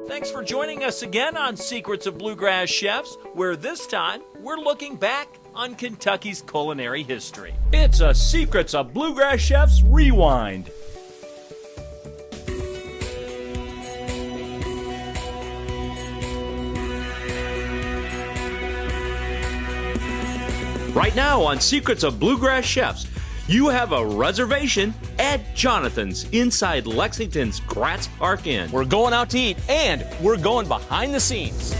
Thanks for joining us again on Secrets of Bluegrass Chefs, where this time we're looking back on Kentucky's culinary history. It's a Secrets of Bluegrass Chefs Rewind. Right now on Secrets of Bluegrass Chefs, you have a reservation at Jonathan's inside Lexington's Gratz Park Inn. We're going out to eat, and we're going behind the scenes.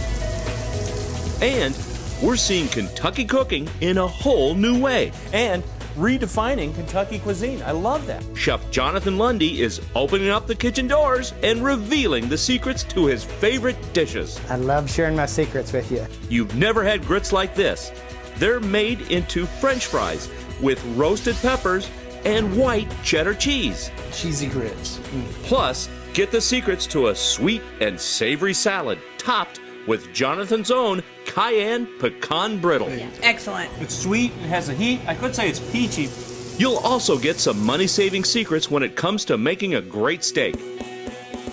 And we're seeing Kentucky cooking in a whole new way. And redefining Kentucky cuisine. I love that. Chef Jonathan Lundy is opening up the kitchen doors and revealing the secrets to his favorite dishes. I love sharing my secrets with you. You've never had grits like this. They're made into French fries with roasted peppers and white cheddar cheese. Cheesy grits. Plus, get the secrets to a sweet and savory salad topped with Jonathan's own cayenne pecan brittle. Excellent. It's sweet, it has a heat. I could say it's peachy. You'll also get some money-saving secrets when it comes to making a great steak.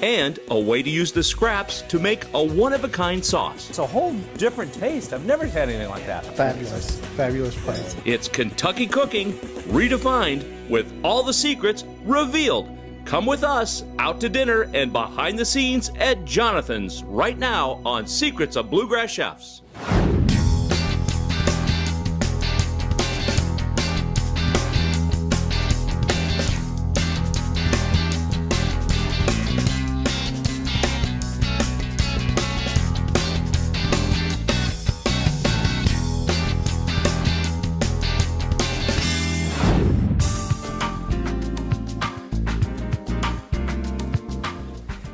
And a way to use the scraps to make a one-of-a-kind sauce. It's a whole different taste. I've never had anything like that. Fabulous. Fabulous place. It's Kentucky cooking redefined with all the secrets revealed. Come with us out to dinner and behind the scenes at Jonathan's right now on Secrets of Bluegrass Chefs.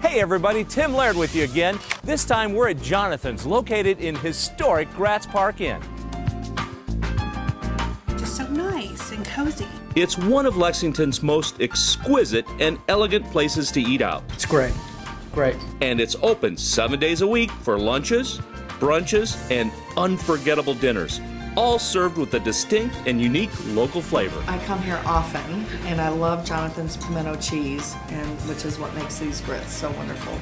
Hey everybody, Tim Laird with you again. This time we're at Jonathan's, located in historic Gratz Park Inn. Just so nice and cozy. It's one of Lexington's most exquisite and elegant places to eat out. It's great. Great. And it's open 7 days a week for lunches, brunches, and unforgettable dinners, all served with a distinct and unique local flavor. I come here often, and I love Jonathan's pimento cheese, which is what makes these grits so wonderful.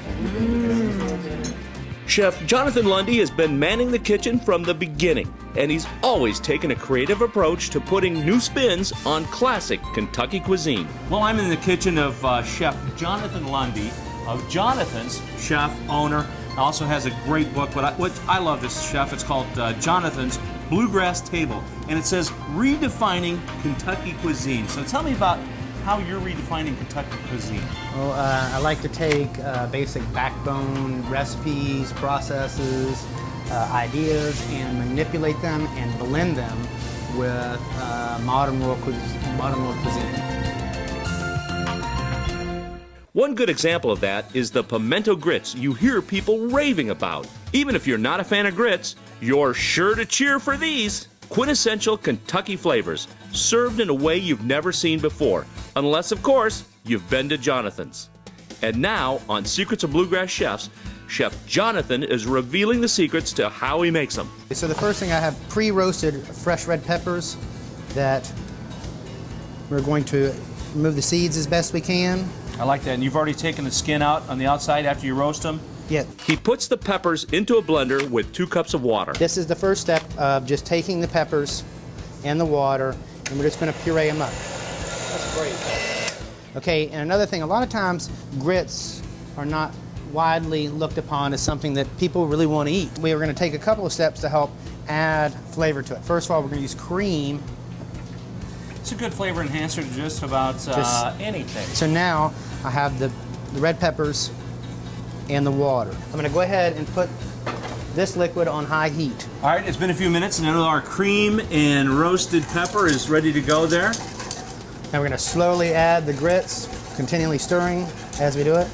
Chef Jonathan Lundy has been manning the kitchen from the beginning, and he's always taken a creative approach to putting new spins on classic Kentucky cuisine. Well, I'm in the kitchen of Chef Jonathan Lundy of Jonathan's, chef, owner. Also has a great book, but I love this chef. It's called Jonathan's Bluegrass Table, and it says redefining Kentucky cuisine. So tell me about how you're redefining Kentucky cuisine. Well, I like to take basic backbone recipes, processes, ideas, and manipulate them and blend them with modern world cuisine. One good example of that is the pimento grits you hear people raving about. Even if you're not a fan of grits, you're sure to cheer for these. Quintessential Kentucky flavors, served in a way you've never seen before, unless, of course, you've been to Jonathan's. And now, on Secrets of Bluegrass Chefs, Chef Jonathan is revealing the secrets to how he makes them. So the first thing, I have pre-roasted fresh red peppers that we're going to remove the seeds as best we can. I like that. And you've already taken the skin out on the outside after you roast them? Yeah. He puts the peppers into a blender with 2 cups of water. This is the first step of just taking the peppers and the water, and we're just going to puree them up. That's great. Okay, and another thing, a lot of times grits are not widely looked upon as something that people really want to eat. We are going to take a couple of steps to help add flavor to it. First of all, we're going to use cream. It's a good flavor enhancer to just about anything. So now I have the red peppers and the water. I'm going to go ahead and put this liquid on high heat. All right, it's been a few minutes, and now our cream and roasted pepper is ready to go there. Now we're going to slowly add the grits, continually stirring as we do it.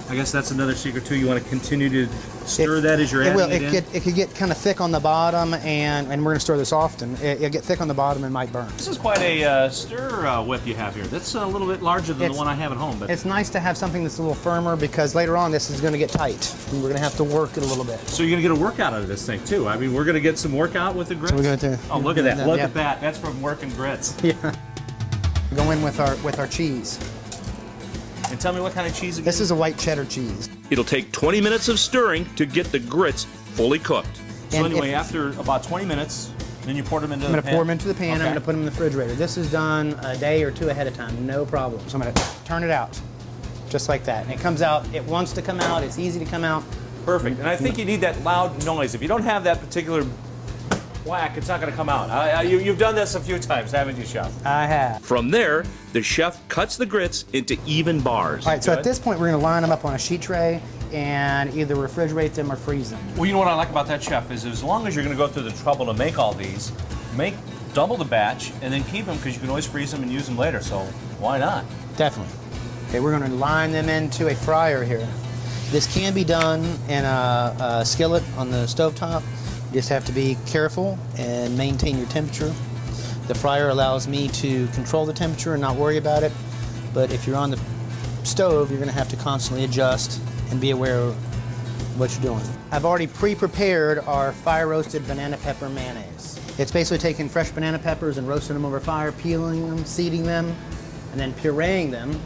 I guess that's another secret too. You want to continue to stir that as you're adding it in? It could get kind of thick on the bottom, and we're going to stir this often. It'll get thick on the bottom and might burn. This is quite a stir whip you have here. That's a little bit larger than the one I have at home. But it's nice to have something that's a little firmer, because later on this is going to get tight, and we're going to have to work it a little bit. So you're going to get a workout out of this thing too. I mean, we're going to get some workout with the grits. So we're going to. Oh, look at that! Look at that! That's from working grits. Yeah. Go in with our cheese. And tell me what kind of cheese it is. This is a white cheddar cheese. It'll take 20 minutes of stirring to get the grits fully cooked. So And anyway, if- after about 20 minutes, then you pour them into I'm the going pan. to pour them into the pan. Okay. I'm going to put them in the refrigerator. This is done a day or two ahead of time, no problem. So I'm going to turn it out, just like that. And it comes out, it wants to come out, it's easy to come out. Perfect. And I think you need that loud noise. If you don't have that particular whack, it's not going to come out. You've done this a few times, haven't you, Chef? I have. From there, the chef cuts the grits into even bars. All right, so Good. at this point, we're going to line them up on a sheet tray and either refrigerate them or freeze them. Well, you know what I like about that, Chef, is as long as you're going to go through the trouble to make all these, make double the batch and then keep them because you can always freeze them and use them later. So why not? Definitely. Okay, we're going to line them into a fryer here. This can be done in a skillet on the stovetop. You just have to be careful and maintain your temperature. The fryer allows me to control the temperature and not worry about it. But if you're on the stove, you're going to have to constantly adjust and be aware of what you're doing. I've already pre-prepared our fire-roasted banana pepper mayonnaise. It's basically taking fresh banana peppers and roasting them over fire, peeling them, seeding them, and then pureeing them.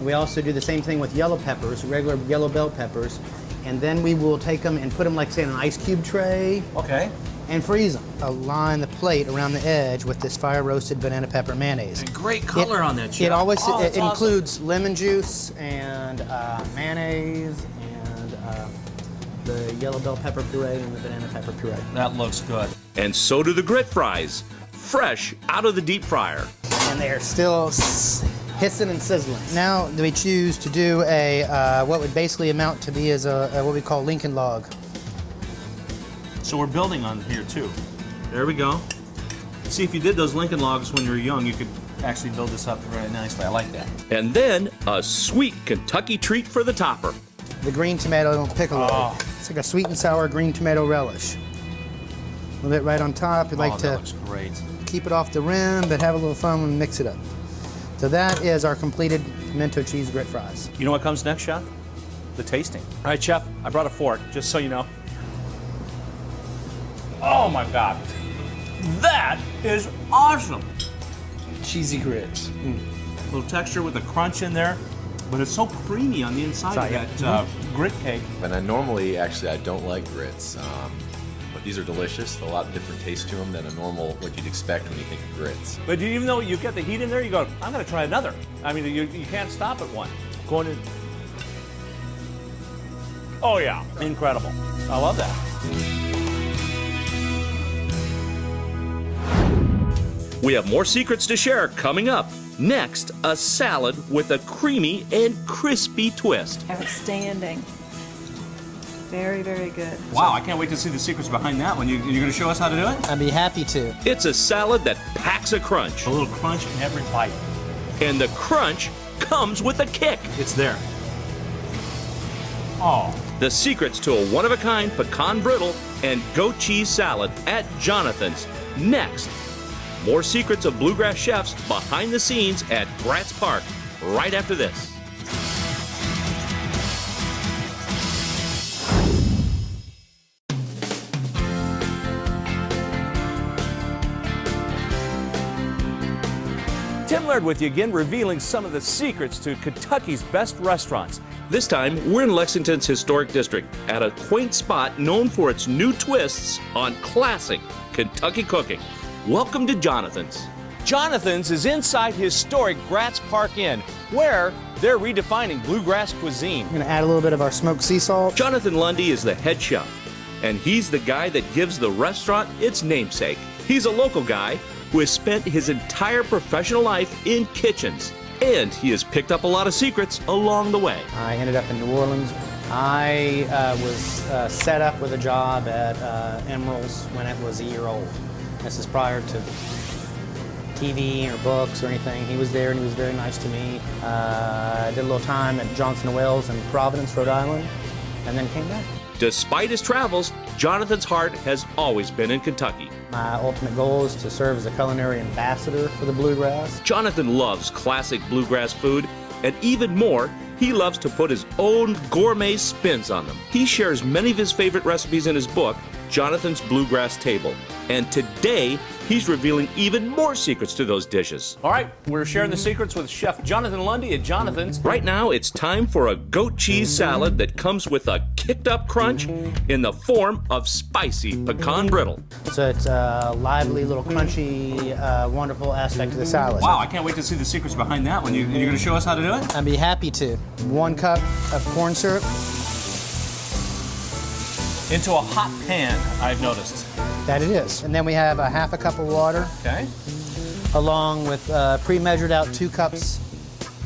We also do the same thing with yellow peppers, regular yellow bell peppers, and then we will take them and put them, like say, in an ice cube tray Okay. and freeze them. Align the plate around the edge with this fire-roasted banana pepper mayonnaise. And great color on that, Chef. It always Oh, that's it awesome. includes lemon juice and mayonnaise and the yellow bell pepper puree and the banana pepper puree. That looks good. And so do the grit fries, fresh out of the deep fryer. And they are still hissing and sizzling. Now we choose to do a what would basically amount to be as a what we call Lincoln log. So we're building on here too. There we go. See, if you did those Lincoln logs when you were young, you could actually build this up very nicely. I like that. And then a sweet Kentucky treat for the topper. The green tomato piccolo. Oh. It's like a sweet and sour green tomato relish. A little bit right on top. We'd like that to looks great. keep it off the rim, but have a little fun and mix it up. So that is our completed pimento cheese grit fries. You know what comes next, Chef? The tasting. All right, Chef, I brought a fork, just so you know. Oh my God. That is awesome. Cheesy grits. A little texture with a crunch in there, but it's so creamy on the inside Sorry, of that grit cake. And I normally, actually, I don't like grits, but these are delicious. A lot different taste to them than a normal, what you'd expect when you think of grits. But even though you get the heat in there, you go, I'm going to try another. I mean, you can't stop at one. Going in. Oh, yeah. Incredible. I love that. We have more secrets to share coming up. Next, a salad with a creamy and crispy twist. Outstanding. Very, very good. Wow, I can't wait to see the secrets behind that one. You're going to show us how to do it? I'd be happy to. It's a salad that packs a crunch, A little crunch in every bite. and the crunch comes with a kick. It's there. Oh, The secrets to a one-of-a-kind pecan brittle and goat cheese salad at Jonathan's. Next, more secrets of bluegrass chefs behind the scenes at Gratz Park right after this. Tim Laird with you again, revealing some of the secrets to Kentucky's best restaurants. This time, we're in Lexington's historic district at a quaint spot known for its new twists on classic Kentucky cooking. Welcome to Jonathan's. Jonathan's is inside historic Gratz Park Inn, where they're redefining bluegrass cuisine. We're gonna add a little bit of our smoked sea salt. Jonathan Lundy is the head chef, and he's the guy that gives the restaurant its namesake. He's a local guy who has spent his entire professional life in kitchens, and he has picked up a lot of secrets along the way. I ended up in New Orleans. I was set up with a job at Emerald's when it was a year old. This is prior to TV or books or anything. He was there and he was very nice to me. I did a little time at Johnson & Wales in Providence, Rhode Island, and then came back. Despite his travels, Jonathan's heart has always been in Kentucky. My ultimate goal is to serve as a culinary ambassador for the bluegrass. Jonathan loves classic bluegrass food, and even more, he loves to put his own gourmet spins on them. He shares many of his favorite recipes in his book, Jonathan's Bluegrass Table. And today, he's revealing even more secrets to those dishes. All right, we're sharing the secrets with Chef Jonathan Lundy at Jonathan's. Right now, it's time for a goat cheese salad that comes with a kicked-up crunch in the form of spicy pecan brittle. So it's a lively, little crunchy, wonderful aspect of the salad. Wow, I can't wait to see the secrets behind that one. You're going to show us how to do it? I'd be happy to. 1 cup of corn syrup. Into a hot pan, I've noticed. That it is. And then we have a 1/2 cup of water, Okay. along with pre-measured out 2 cups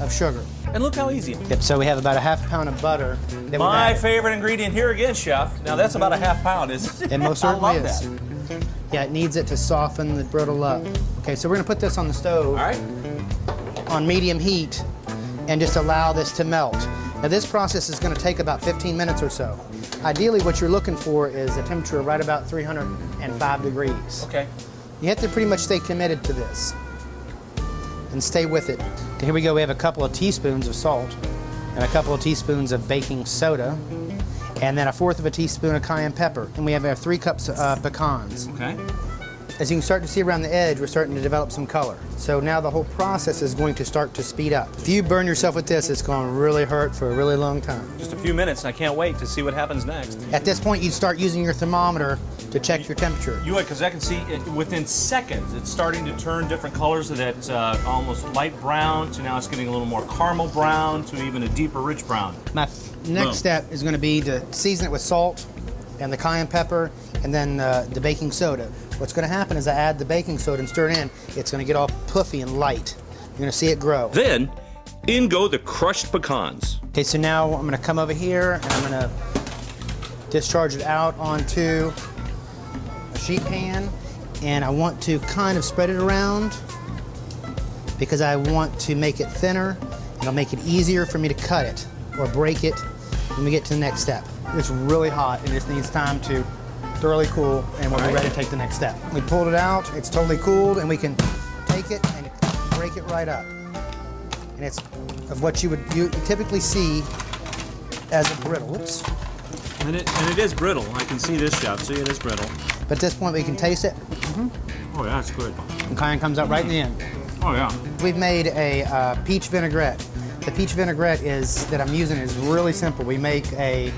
of sugar. And look how easy. Yep, so we have about a 1/2 pound of butter. That My we've added. favorite ingredient here again, Chef. Now that's about a 1/2 pound. It most I certainly love is. that. Yeah, it needs it to soften the brittle up. Okay, so we're gonna put this on the stove All right. on medium heat and just allow this to melt. Now this process is gonna take about 15 minutes or so. Ideally, what you're looking for is a temperature right about 305 degrees. Okay. You have to pretty much stay committed to this and stay with it. Okay, here we go. We have a couple of teaspoons of salt and a couple of teaspoons of baking soda and then a 1/4 of a teaspoon of cayenne pepper. And we have 3 cups of pecans. Okay. As you can start to see around the edge, we're starting to develop some color. So now the whole process is going to start to speed up. If you burn yourself with this, it's going to really hurt for a really long time. Just a few minutes, and I can't wait to see what happens next. At this point, you'd start using your thermometer to check your temperature. You would, because I can see it, within seconds, it's starting to turn different colors of that almost light brown to now it's getting a little more caramel brown to even a deeper rich brown. My next step is going to be to season it with salt and the cayenne pepper and then the baking soda. What's going to happen is I add the baking soda and stir it in. It's going to get all puffy and light. You're going to see it grow. Then, in go the crushed pecans. Okay, so now I'm going to come over here and I'm going to discharge it out onto a sheet pan, and I want to kind of spread it around because I want to make it thinner. It'll make it easier for me to cut it or break it when we get to the next step. It's really hot and this needs time to thoroughly cool, and we'll be ready to take the next step. We pulled it out, it's totally cooled, and we can take it and break it right up. And it's of what you typically see as a brittle. Oops. And it is brittle. I can see this, Chef. See, it is brittle. But at this point, we can taste it. Oh, yeah, it's good. And cayenne comes out right in the end. Oh, yeah. We've made a peach vinaigrette. The peach vinaigrette that I'm using is really simple. We make a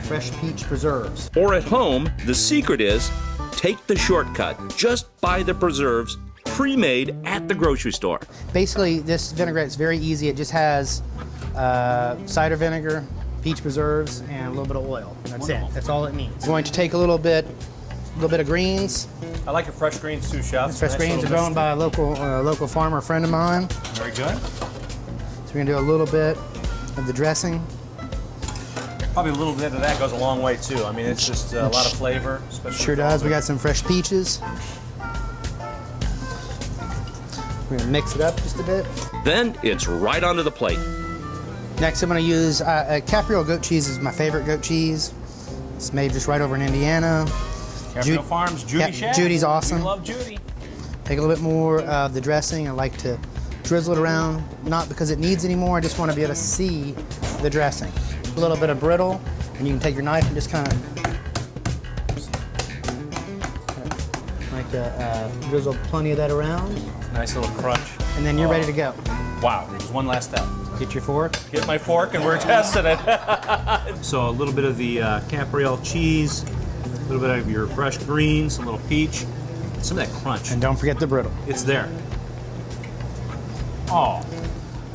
fresh peach preserves. Or at home, the secret is take the shortcut. Just buy the preserves pre-made at the grocery store. Basically, this vinaigrette is very easy. It just has cider vinegar, peach preserves, and a little bit of oil. That's Wonderful. it. That's all it needs. We're going to take a little bit of greens. I like your fresh greens too, Chef. Fresh Nice greens are little grown by a local farmer friend of mine. Very good. So we're going to do a little bit of the dressing. Probably a little bit of that goes a long way too. I mean, it's just a lot of flavor. Especially Sure with all does. We the- got some fresh peaches. We're going to mix it up just a bit. Then it's right onto the plate. Next, I'm going to use Caprio goat cheese is my favorite goat cheese. It's made just right over in Indiana. Caprio Farms, Judy Yeah, Chef. Judy's awesome. We love Judy. Take a little bit more of the dressing. I like to drizzle it around, not because it needs any more. I just want to be able to see the dressing. A little bit of brittle, and you can take your knife and just kind of like to drizzle plenty of that around, Nice little crunch. and then you're ready to go. Wow, there's one last step. Get your fork. Get my fork and we're testing it. So a little bit of the Caprio cheese, a little bit of your fresh greens, a little peach, some of that crunch. And don't forget the brittle. It's there. Oh,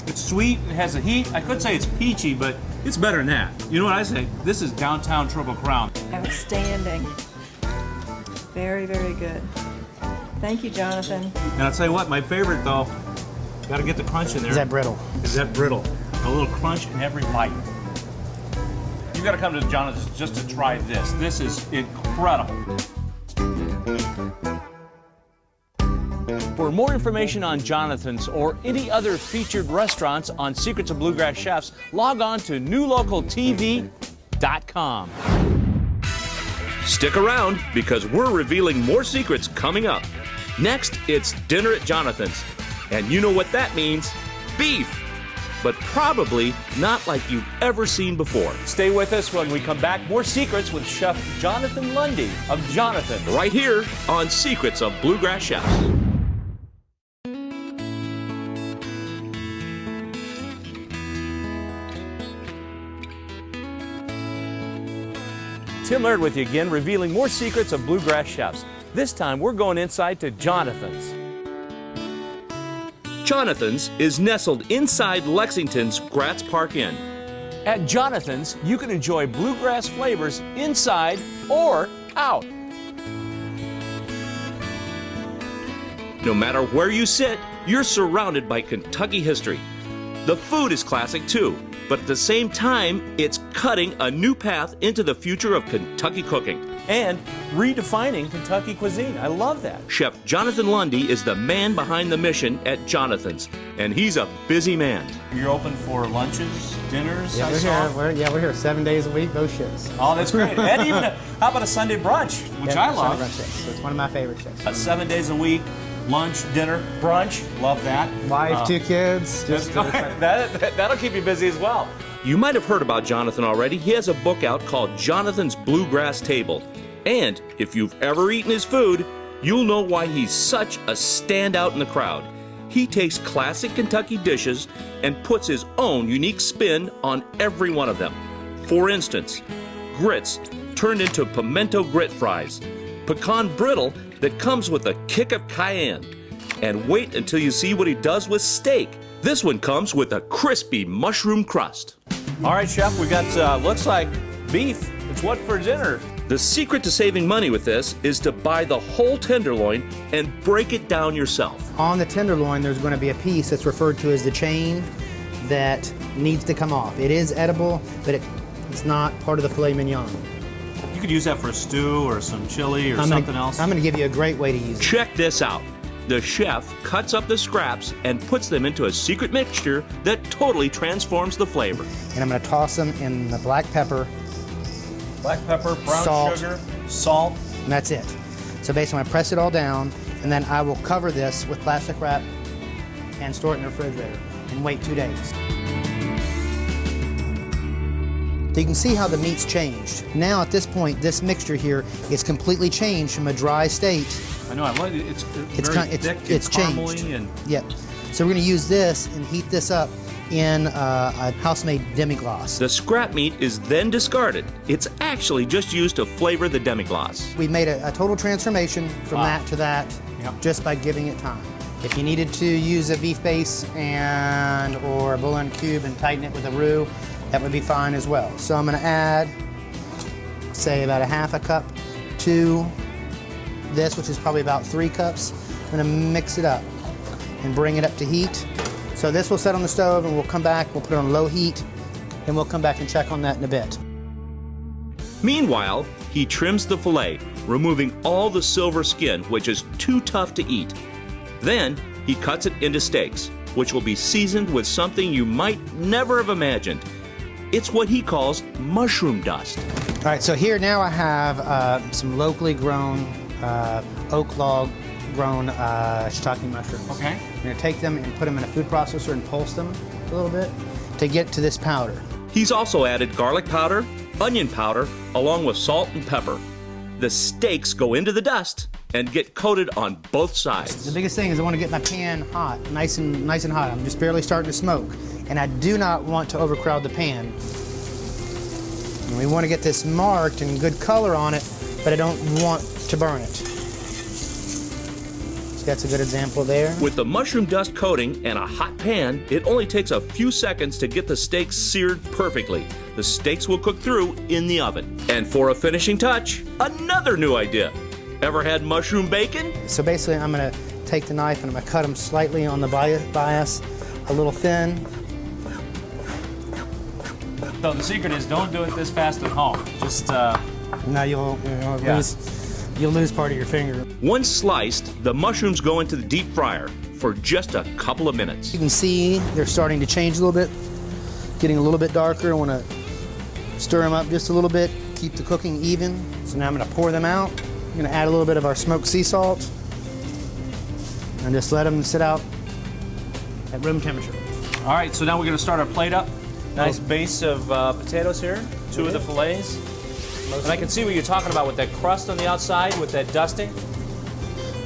it's sweet, it has a heat. I could say it's peachy, but it's better than that. You know what I say? This is downtown Triple Crown. Outstanding. Very, very good. Thank you, Jonathan. And I'll tell you what, my favorite though, gotta get the crunch in there. Is that brittle? Is that brittle? A little crunch in every bite. You gotta come to Jonathan's just to try this. This is incredible. For more information on Jonathan's or any other featured restaurants on Secrets of Bluegrass Chefs, log on to newlocaltv.com. Stick around because we're revealing more secrets coming up. Next, it's dinner at Jonathan's. And you know what that means. Beef! but probably not like you've ever seen before. Stay with us when we come back. More secrets with Chef Jonathan Lundy of Jonathan. Right here on Secrets of Bluegrass Chefs. Tim Laird with you again, revealing more secrets of bluegrass chefs. This time, we're going inside to Jonathan's. Jonathan's is nestled inside Lexington's Gratz Park Inn. At Jonathan's, you can enjoy bluegrass flavors inside or out. No matter where you sit, you're surrounded by Kentucky history. The food is classic too, but at the same time, it's cutting a new path into the future of Kentucky cooking. And redefining Kentucky cuisine. I love that. Chef Jonathan Lundy is the man behind the mission at Jonathan's, and he's a busy man. You're open for lunches, dinners, Yeah, I we're saw? here. We're here 7 days a week, both shifts. Oh, that's great. And even, how about a Sunday brunch, which I love. Sunday brunch shifts. It's one of my favorite shifts. 7 days a week, lunch, dinner, brunch. Love that. Wife, 2 kids. Just That'll keep you busy as well. You might have heard about Jonathan already. He has a book out called Jonathan's Bluegrass Table. And if you've ever eaten his food, you'll know why he's such a standout in the crowd. He takes classic Kentucky dishes and puts his own unique spin on every one of them. For instance, grits turned into pimento grit fries, pecan brittle that comes with a kick of cayenne. And wait until you see what he does with steak. This one comes with a crispy mushroom crust. All right, Chef, we got, looks like beef. It's what for dinner? The secret to saving money with this is to buy the whole tenderloin and break it down yourself. On the tenderloin, there's going to be a piece that's referred to as the chain that needs to come off. It is edible, but it's not part of the filet mignon. You could use that for a stew or some chili or something else. I'm going to give you a great way to use it. Check this out. The chef cuts up the scraps and puts them into a secret mixture that totally transforms the flavor. And I'm going to toss them in the black pepper. Black pepper, brown Salt. sugar, salt. And that's it. So basically, I'm going to press it all down, and then I will cover this with plastic wrap and store it in the refrigerator and wait 2 days. So you can see how the meat's changed. Now at this point, this mixture here is completely changed from a dry state. I know, I love it. It's very thick It's and caramely changed. and Yep. So we're going to use this and heat this up in a house-made demi-glace. The scrap meat is then discarded. It's actually just used to flavor the demi-glace. We made a total transformation from that to that just by giving it time. If you needed to use a beef base or a bouillon cube and tighten it with a roux, that would be fine as well. So I'm going to add, say, about a half a cup to this, which is probably about 3 cups. I'm going to mix it up and bring it up to heat. So this will set on the stove, and we'll come back, we'll put it on low heat, and we'll come back and check on that in a bit. Meanwhile, he trims the filet, removing all the silver skin, which is too tough to eat. Then he cuts it into steaks, which will be seasoned with something you might never have imagined. It's what he calls mushroom dust. All right, so here now I have some locally grown oak log grown shiitake mushrooms. Okay. I'm going to take them and put them in a food processor and pulse them a little bit to get to this powder. He's also added garlic powder, onion powder, along with salt and pepper. The steaks go into the dust and get coated on both sides. The biggest thing is I want to get my pan hot, nice and hot. I'm just barely starting to smoke, and I do not want to overcrowd the pan. And we want to get this marked and good color on it, but I don't want to burn it. That's a good example there. With the mushroom dust coating and a hot pan, it only takes a few seconds to get the steaks seared perfectly. The steaks will cook through in the oven. And for a finishing touch, another new idea. Ever had mushroom bacon? So basically I'm going to take the knife and I'm going to cut them slightly on the bias, a little thin. So the secret is don't do it this fast at home. Just Now you'll lose part of your finger. Once sliced, the mushrooms go into the deep fryer for just a couple of minutes. You can see they're starting to change a little bit, getting a little bit darker. I want to stir them up just a little bit, keep the cooking even. So now I'm going to pour them out. I'm going to add a little bit of our smoked sea salt and just let them sit out at room temperature. All right, so now we're going to start our plate up. Nice base of potatoes here, 2 of the fillets. And I can see what you're talking about with that crust on the outside, with that dusting.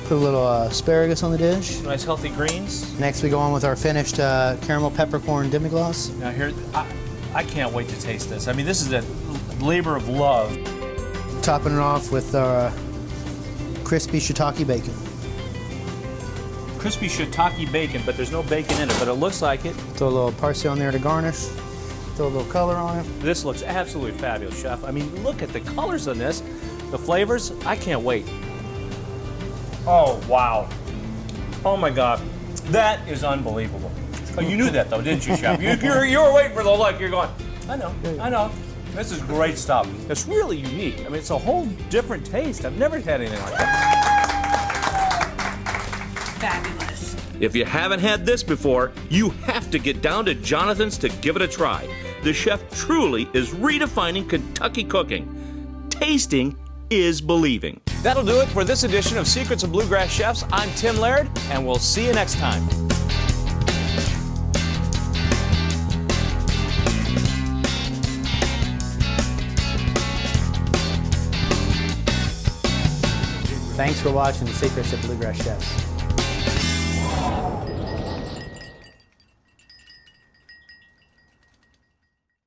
Put a little asparagus on the dish. Nice healthy greens. Next we go on with our finished caramel peppercorn demi-glace. Now here, I can't wait to taste this. I mean, this is a labor of love. Topping it off with our crispy shiitake bacon. Crispy shiitake bacon, but there's no bacon in it, but it looks like it. Throw a little parsley on there to garnish. Throw a little color on it. This looks absolutely fabulous, Chef. I mean, look at the colors on this, the flavors. I can't wait. Oh, wow. Oh, my God. That is unbelievable. Oh, you knew that, though, didn't you, Chef? You were waiting for the look. You're going, I know. This is great stuff. It's really unique. I mean, it's a whole different taste. I've never had anything like that. Fabulous. If you haven't had this before, you have to get down to Jonathan's to give it a try. The chef truly is redefining Kentucky cooking. Tasting is believing. That'll do it for this edition of Secrets of Bluegrass Chefs. I'm Tim Laird, and we'll see you next time. Thanks for watching Secrets of Bluegrass Chefs.